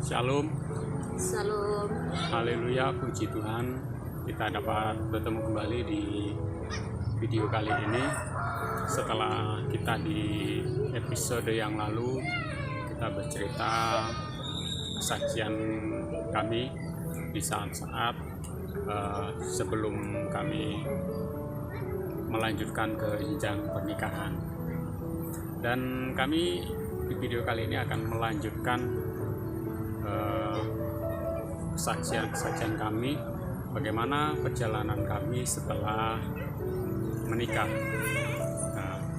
Shalom, Salam. haleluya, puji Tuhan. Kita dapat bertemu kembali di video kali ini. Setelah kita di episode yang lalu, kita bercerita kesaksian kami di saat-saat sebelum kami melanjutkan ke jenjang pernikahan. Dan kami di video kali ini akan melanjutkan kesaksian kami, bagaimana perjalanan kami setelah menikah,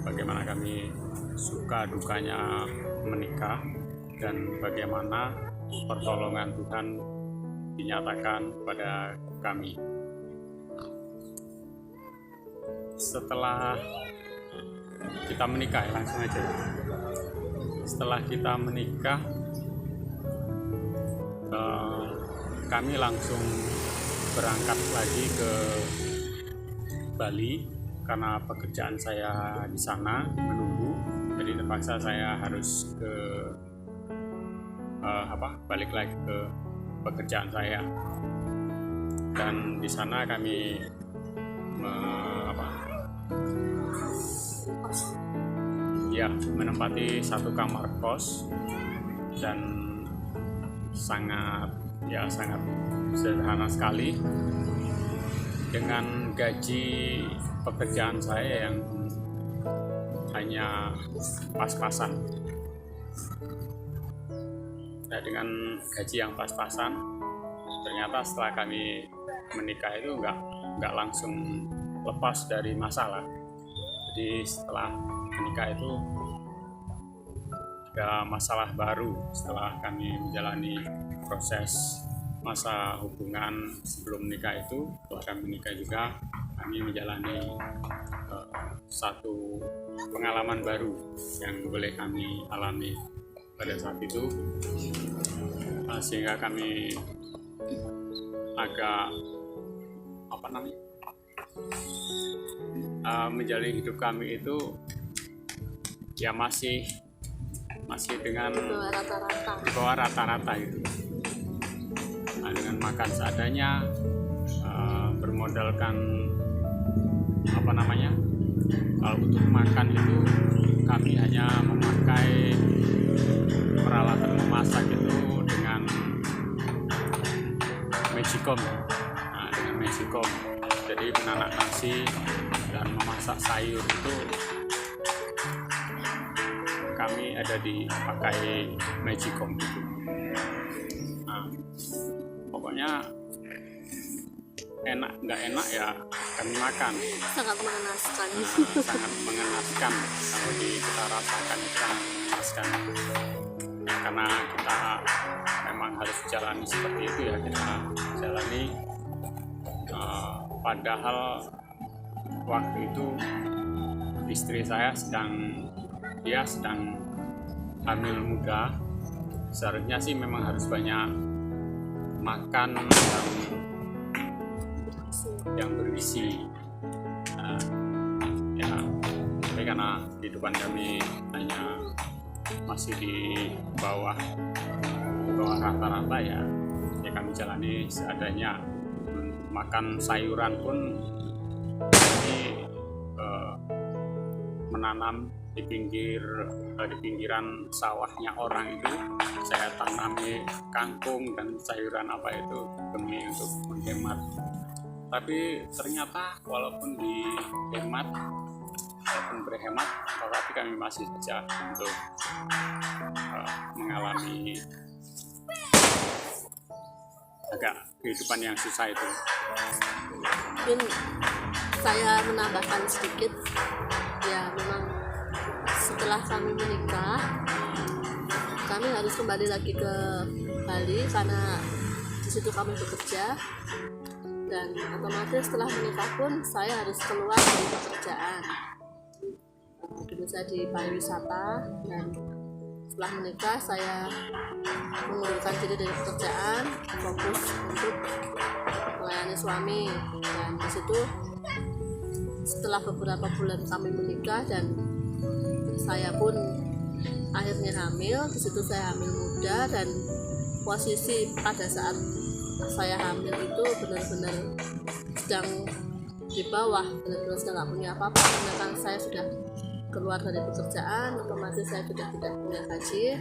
bagaimana kami suka dukanya menikah, dan bagaimana pertolongan Tuhan dinyatakan pada kami. Setelah kita menikah, langsung aja. Setelah kita menikah, kami langsung berangkat lagi ke Bali karena pekerjaan saya di sana menunggu. Jadi terpaksa saya harus balik lagi ke pekerjaan saya. Dan di sana kami menempati satu kamar kos dan sangat sederhana sekali dengan gaji pekerjaan saya yang hanya pas-pasan. Nah, dengan gaji yang pas-pasan, ternyata setelah kami menikah itu nggak langsung lepas dari masalah. Jadi setelah menikah itu ada masalah baru setelah kami menjalani proses masa hubungan sebelum menikah itu. Setelah kami menikah juga kami menjalani satu pengalaman baru yang boleh kami alami pada saat itu, sehingga kami agak menjalani hidup kami itu ya masih dengan di bawah rata-rata itu. Nah, dengan makan seadanya, bermodalkan kalau untuk makan itu kami hanya memakai peralatan memasak itu dengan magicom. Dengan magicom, jadi menanak nasi dan memasak sayur itu kami ada dipakai magicom itu. Pokoknya enak nggak enak ya kami makan. Sangat mengenaskan. Sangat mengenaskan kalau kita rasakan, kita mengenaskan. Ya, karena kita memang harus jalani seperti itu ya, kita jalani. Padahal waktu itu istri saya sedang hamil muda. Seharusnya sih memang harus banyak makan yang bergizi. Tapi karena kehidupan kami hanya masih di bawah rata-rata ya kami jalani seadanya. Makan sayuran pun kami menanam di pinggiran sawahnya orang itu. Saya tanami kangkung dan sayuran apa itu demi untuk menghemat. Tapi ternyata walaupun berhemat, tetapi kami masih saja untuk mengalami agak kehidupan yang susah itu. Mungkin saya menambahkan sedikit, ya memang setelah kami menikah, kami harus kembali lagi ke Bali karena di situ kami bekerja, dan otomatis setelah menikah pun saya harus keluar dari pekerjaan. Dulu saya di pariwisata, dan setelah menikah saya mengundurkan diri dari pekerjaan, fokus untuk melayani suami. Dan di situ setelah beberapa bulan kami menikah dan saya pun akhirnya hamil, di situ saya hamil muda dan posisi pada saat saya hamil itu benar-benar sedang di bawah, benar-benar sedang nggak punya apa-apa, karena kan saya sudah keluar dari pekerjaan, otomatis saya sudah tidak punya gaji,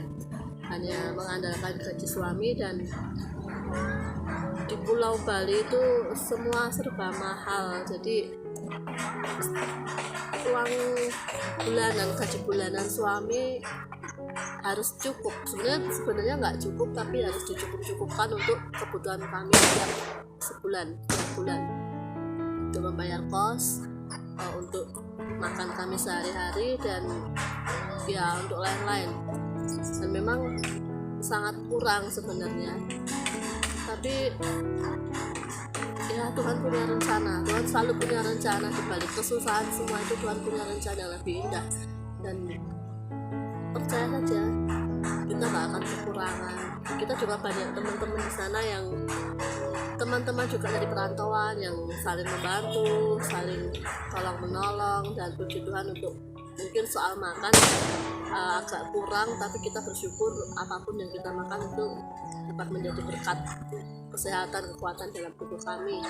hanya mengandalkan gaji suami. Dan di Pulau Bali itu semua serba mahal, jadi uang bulanan, gaji bulanan suami harus cukup. Sebenarnya nggak cukup, tapi harus dicukup-cukupkan untuk kebutuhan kami setiap bulan untuk membayar kos, untuk makan kami sehari-hari, dan ya untuk lain-lain. Dan memang sangat kurang sebenarnya, tapi ya Tuhan punya rencana. Tuhan selalu punya rencana. Di balik kesusahan semua itu Tuhan punya rencana yang lebih indah, dan percaya saja kita gak akan kekurangan. Kita juga banyak teman-teman di sana yang teman-teman juga dari perantauan yang saling membantu, saling tolong menolong. Dan puji Tuhan untuk mungkin soal makan agak kurang, tapi kita bersyukur apapun yang kita makan itu dapat menjadi berkat kesehatan, kekuatan dalam tubuh kami.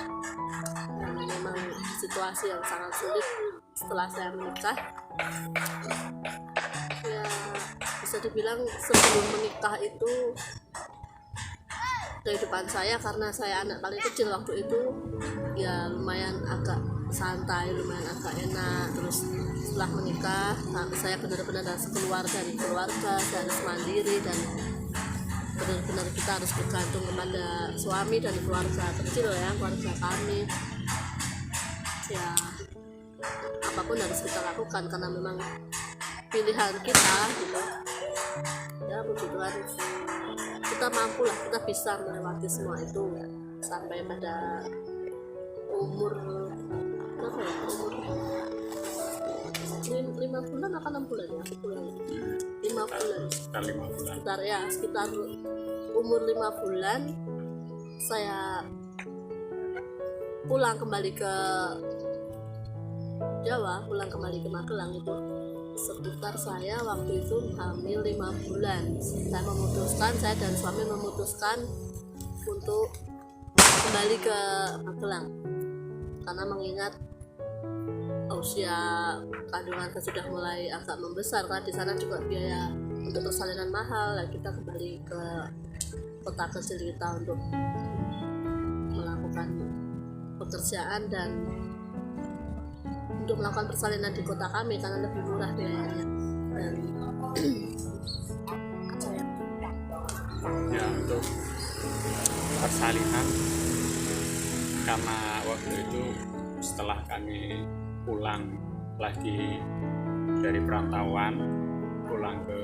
Dan memang situasi yang sangat sulit setelah saya menikah, ya bisa dibilang sebelum menikah itu kehidupan saya, karena saya anak paling kecil waktu itu, ya lumayan agak santai, lumayan agak enak. Terus setelah menikah saya benar-benar harus keluar dari keluarga, saya harus mandiri, dan benar-benar kita harus bergantung kepada suami dan keluarga kecil ya, keluarga kami. Ya apapun harus kita lakukan karena memang pilihan kita gitu. Ya puji Tuhan kita mampu lah, kita bisa melewati semua itu sampai pada umur berapa ya, umur 5 bulan atau 6 bulan ya, 5 bulan sekitar ya, sekitar umur 5 bulan saya pulang kembali ke Jawa, pulang kembali ke Magelang. Itu seputar saya waktu itu hamil 5 bulan. Saya dan suami memutuskan untuk kembali ke Magelang karena mengingat usia kandungan sudah mulai agak membesar, karena di sana juga biaya untuk persalinan mahal. Kita kembali ke kota kecil kita untuk melakukan pekerjaan dan untuk melakukan persalinan di kota kami karena lebih murah biayanya. Dan ya untuk persalinan, karena waktu itu setelah kami pulang lagi dari perantauan, pulang ke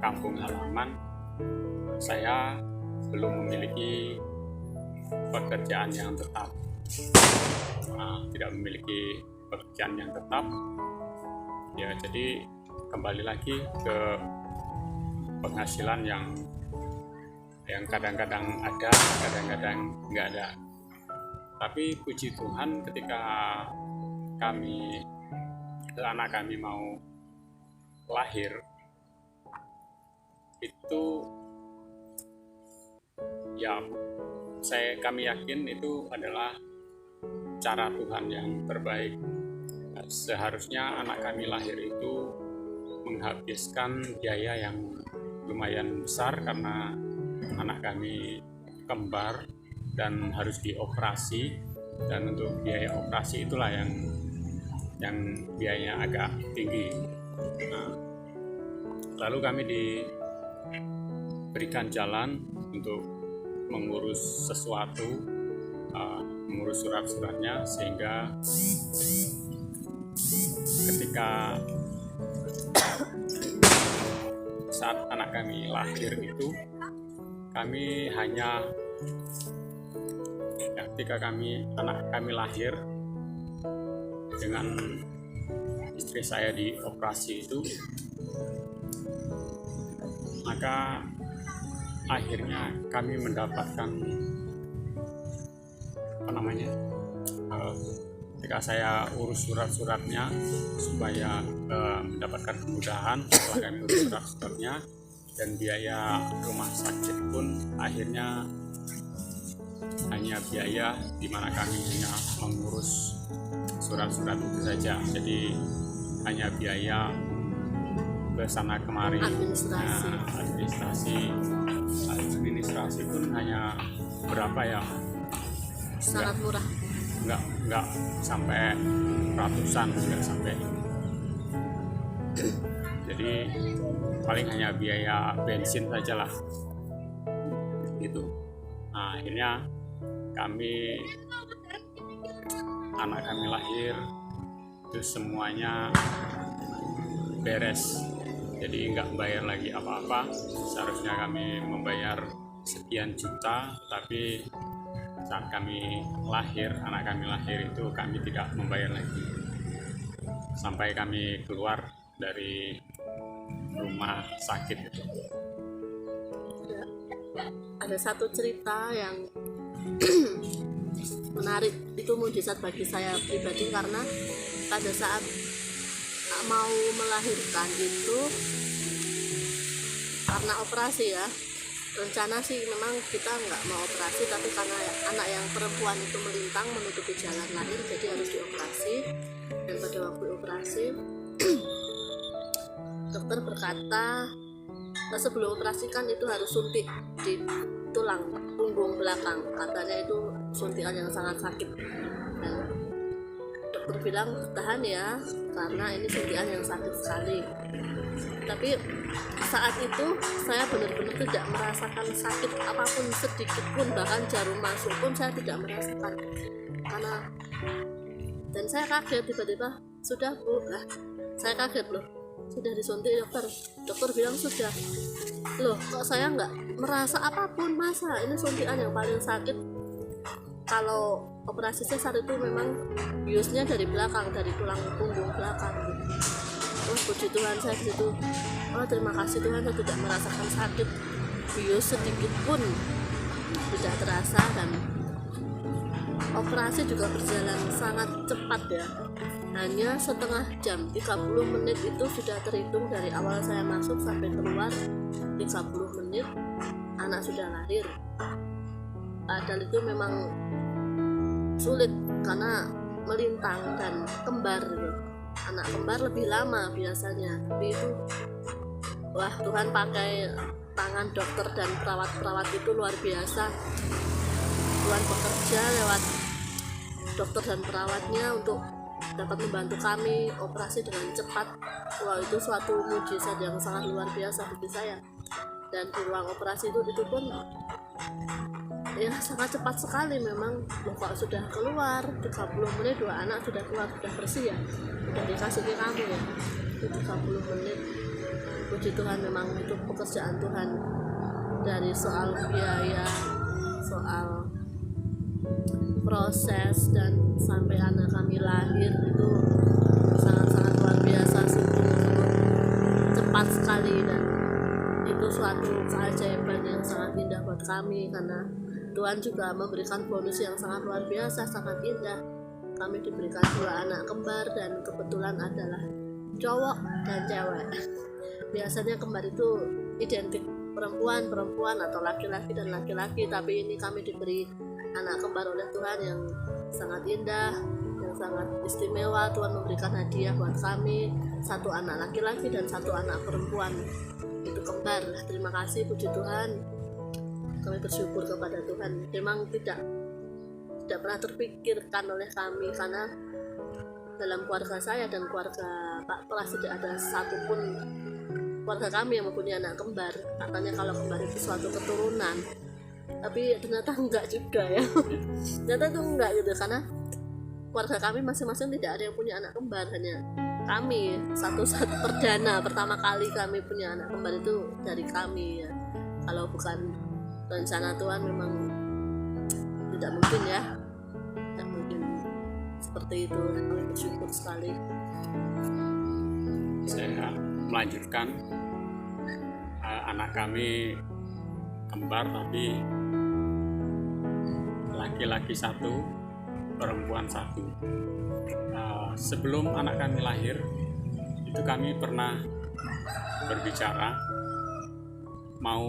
kampung halaman, saya belum memiliki pekerjaan yang tetap. Tidak memiliki pekerjaan yang tetap, ya jadi kembali lagi ke penghasilan yang kadang-kadang ada, kadang-kadang nggak ada. Tapi puji Tuhan ketika anak kami mau lahir, itu ya kami yakin itu adalah cara Tuhan yang terbaik. Seharusnya anak kami lahir itu menghabiskan biaya yang lumayan besar karena anak kami kembar dan harus dioperasi, dan untuk biaya operasi itulah yang biayanya agak tinggi. Lalu kami diberikan jalan untuk mengurus sesuatu, mengurus surat-suratnya, sehingga ketika saat anak kami lahir itu kami hanya ketika anak kami lahir dengan istri saya dioperasi itu, maka akhirnya kami mendapatkan ketika saya urus surat-suratnya supaya mendapatkan kemudahan. Setelah kami urus surat-suratnya, dan biaya rumah sakit pun akhirnya hanya biaya di mana kami hanya mengurus surat-surat itu saja. Jadi hanya biaya ke sana kemari. Administrasi pun hanya berapa ya? Sangat murah. Enggak sampai ratusan, enggak sampai. Jadi paling hanya biaya bensin saja lah gitu. Nah, akhirnya anak kami lahir itu semuanya beres, jadi nggak bayar lagi apa-apa. Seharusnya kami membayar sekian juta, tapi saat anak kami lahir itu kami tidak membayar lagi sampai kami keluar dari rumah sakit itu. Ada satu cerita yang menarik, itu mujizat bagi saya pribadi, karena pada saat mau melahirkan itu karena operasi ya, rencana sih memang kita nggak mau operasi, tapi karena anak yang perempuan itu melintang menutupi jalan lahir, jadi harus dioperasi. Dan pada waktu operasi dokter berkata, sebelum operasi kan itu harus suntik di tulang punggung belakang, katanya itu suntikan yang sangat sakit. Dan dokter bilang tahan ya, karena ini suntikan yang sakit sekali. Tapi saat itu saya benar-benar tidak merasakan sakit apapun sedikit pun, bahkan jarum masuk pun saya tidak merasakan. Dan saya kaget, tiba-tiba sudah Bu, saya kaget loh, sudah disuntik dokter bilang sudah. Loh kok saya nggak merasa apapun, masa ini suntikan yang paling sakit. Kalau operasi sesar itu memang biusnya dari belakang, dari tulang punggung belakang. Oh puji Tuhan, saya di situ, oh terima kasih Tuhan, saya tidak merasakan sakit bius sedikit pun, tidak terasa. Dan operasi juga berjalan sangat cepat ya, hanya setengah jam, 30 menit itu sudah terhitung dari awal saya masuk sampai keluar. 30 menit anak sudah lahir. Padahal itu memang sulit karena melintang dan kembar gitu. Anak kembar lebih lama biasanya, tapi itu wah, Tuhan pakai tangan dokter dan perawat-perawat itu luar biasa. Tuhan bekerja lewat dokter dan perawatnya untuk dapat membantu kami operasi dengan cepat. Wah, itu suatu mujizat yang sangat luar biasa bagi saya. Dan di ruang operasi itu pun ya sangat cepat sekali memang. Loh, kok sudah keluar 30 menit, 2 anak sudah keluar, sudah bersih ya, sudah dikasih ke kamu ya, itu 30 menit. Puji Tuhan, memang itu pekerjaan Tuhan. Dari soal biaya, soal proses, dan sampai anak kami lahir itu sangat-sangat luar biasa, sungguh-sungguh cepat sekali. Dan itu suatu keajaiban yang sangat indah buat kami, karena Tuhan juga memberikan bonus yang sangat luar biasa, sangat indah. Kami diberikan 2 anak kembar, dan kebetulan adalah cowok dan cewek. Biasanya kembar itu identik perempuan atau laki-laki dan laki-laki, tapi ini kami diberi anak kembar oleh Tuhan yang sangat indah, yang sangat istimewa. Tuhan memberikan hadiah buat kami, 1 anak laki-laki dan 1 anak perempuan, itu kembar. Terima kasih, puji Tuhan, kami bersyukur kepada Tuhan. Memang tidak pernah terpikirkan oleh kami, karena dalam keluarga saya dan keluarga Pak Pras tidak ada satupun keluarga kami yang mempunyai anak kembar. Katanya kalau kembar itu suatu keturunan, tapi ternyata enggak juga ya. Ternyata itu enggak gitu, karena keluarga kami masing-masing tidak ada yang punya anak kembar, hanya kami satu-satu perdana. Pertama kali kami punya anak kembar itu dari kami ya. Kalau bukan rencana Tuhan memang tidak mungkin ya, tidak mungkin seperti itu. Kami bersyukur sekali. Saya melanjutkan, anak kami kembar tapi laki-laki 1, perempuan 1. Sebelum anak kami lahir itu kami pernah berbicara mau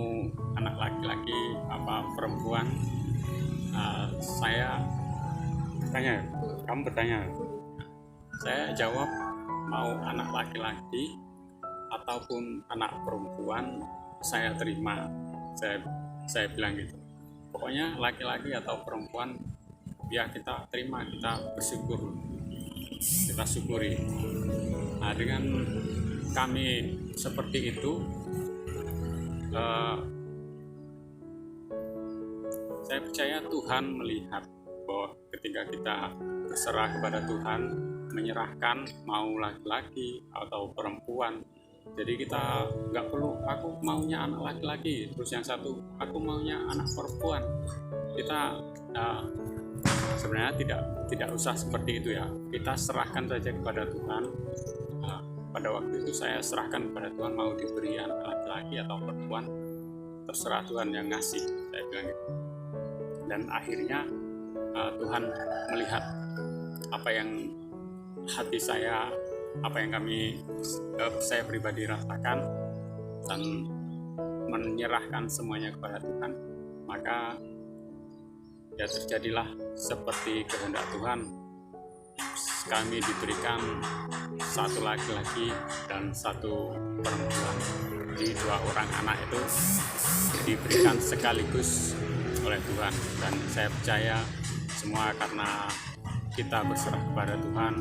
anak laki-laki apa perempuan. Saya bertanya, kamu bertanya, saya jawab mau anak laki-laki ataupun anak perempuan saya terima. Saya bilang gitu, pokoknya laki-laki atau perempuan ya kita terima, kita bersyukur, kita syukuri. Nah, dengan kami seperti itu, saya percaya Tuhan melihat bahwa ketika kita berserah kepada Tuhan, menyerahkan mau laki-laki atau perempuan, jadi kita nggak perlu aku maunya anak laki-laki, terus yang satu aku maunya anak perempuan. Kita sebenarnya tidak usah seperti itu ya. Kita serahkan saja kepada Tuhan. Pada waktu itu saya serahkan kepada Tuhan, mau diberi anak laki-laki atau perempuan, terserah Tuhan yang ngasih, saya bilang gitu. Dan akhirnya Tuhan melihat apa yang hati saya, apa yang saya pribadi rasakan, dan menyerahkan semuanya kepada Tuhan, maka ya terjadilah seperti kehendak Tuhan. Kami diberikan satu laki-laki dan satu perempuan. Jadi 2 orang anak itu diberikan sekaligus oleh Tuhan, dan saya percaya semua karena kita berserah kepada Tuhan,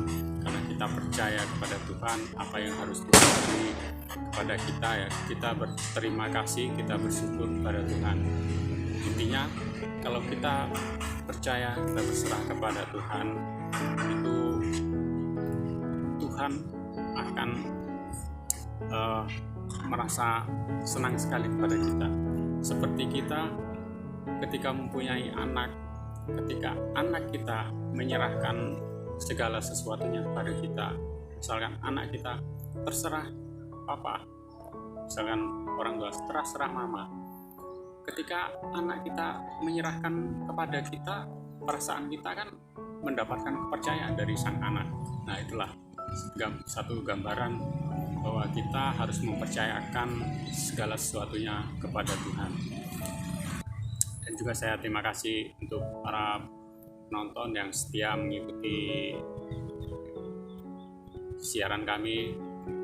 karena kita percaya kepada Tuhan apa yang harus diberi kepada kita, ya kita berterima kasih, kita bersyukur kepada Tuhan. Intinya kalau kita percaya, kita berserah kepada Tuhan, itu Tuhan akan merasa senang sekali kepada kita. Seperti kita ketika mempunyai anak, ketika anak kita menyerahkan segala sesuatunya kepada kita, misalkan anak kita terserah papa, misalkan orang tua terserah mama, ketika anak kita menyerahkan kepada kita, perasaan kita kan mendapatkan kepercayaan dari sang anak. Nah, itulah satu gambaran bahwa kita harus mempercayakan segala sesuatunya kepada Tuhan. Dan juga saya terima kasih untuk para penonton yang setia mengikuti siaran kami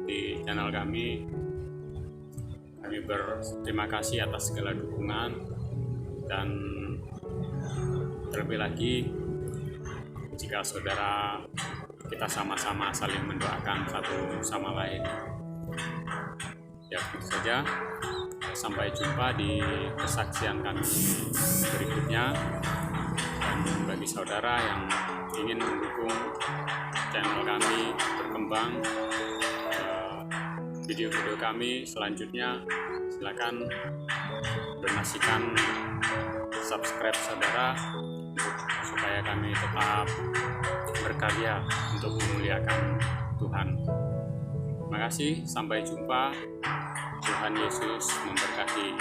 di channel kami. Kami berterima kasih atas segala dukungan, dan terlebih lagi jika saudara kita sama-sama saling mendoakan satu sama lain. Ya, begitu saja. Sampai jumpa di kesaksian kami berikutnya. Dan bagi saudara yang ingin mendukung channel kami berkembang, video-video kami selanjutnya, silakan donasikan, subscribe saudara, supaya kami tetap berkarya untuk memuliakan Tuhan. Terima kasih, sampai jumpa. Tuhan Yesus memberkati.